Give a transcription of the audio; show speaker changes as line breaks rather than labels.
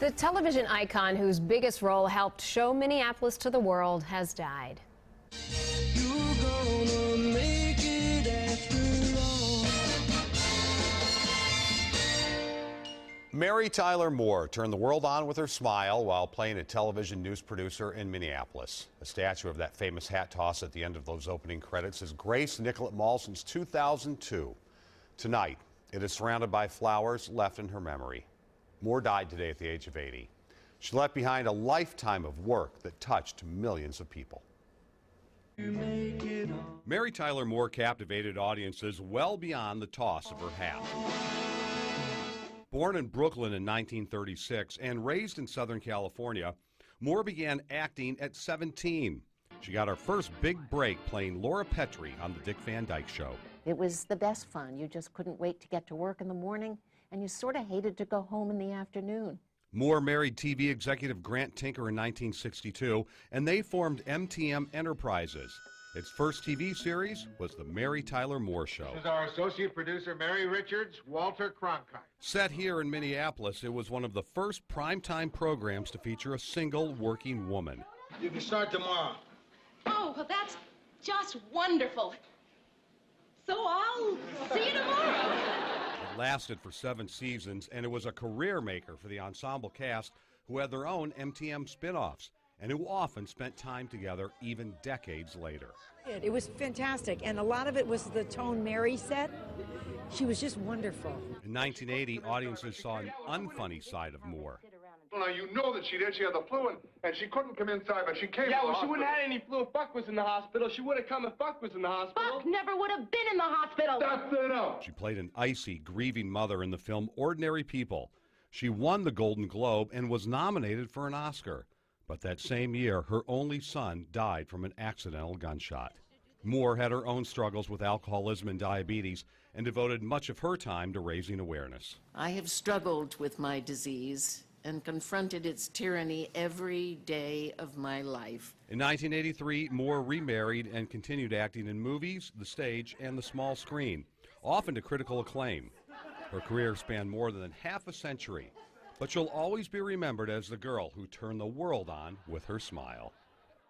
The television icon whose biggest role helped show Minneapolis to the world has died.
You're gonna make it after all.
Mary Tyler Moore turned the world on with her smile while playing a television news producer in Minneapolis. A statue of that famous hat toss at the end of those opening credits has graced Nicollet Mall since 2002. Tonight, it is surrounded by flowers left in her memory. Moore died today at the age of 80. She left behind a lifetime of work that touched millions of people. Mary Tyler Moore captivated audiences well beyond the toss of her hat. Born in Brooklyn in 1936 and raised in Southern California, Moore began acting at 17. She got her first big break playing Laura Petrie on The Dick Van Dyke Show.
It was the best fun. You just couldn't wait to get to work in the morning, and you sort of hated to go home in the afternoon.
Moore married TV executive Grant Tinker in 1962, and they formed MTM Enterprises. Its first TV series was The Mary Tyler Moore Show.
This is our associate producer, Mary Richards, Walter Cronkite.
Set here in Minneapolis, it was one of the first primetime programs to feature a single working woman.
You can start tomorrow.
Oh, well, that's just wonderful. So I'll see you tomorrow.
It lasted for 7 seasons, and it was a career maker for the ensemble cast, who had their own MTM spin-offs, and who often spent time together even decades later.
It was fantastic, and a lot of it was the tone Mary set. She was just wonderful.
In 1980, audiences saw an unfunny side of Moore.
Well, now, you know that she did. She had the flu, and she couldn't come inside, but she came.
Yeah, well, she wouldn't have had any flu if Buck was in the hospital. She would have come if Buck was in the hospital.
Buck never would have been in the hospital.
That's it out.
She played an icy, grieving mother in the film Ordinary People. She won the Golden Globe and was nominated for an Oscar. But that same year, her only son died from an accidental gunshot. Moore had her own struggles with alcoholism and diabetes and devoted much of her time to raising awareness.
I have struggled with my disease and confronted its tyranny every day of my life.
In 1983, Moore remarried and continued acting in movies, the stage, and the small screen, often to critical acclaim. Her career spanned more than half a century, but she'll always be remembered as the girl who turned the world on with her smile.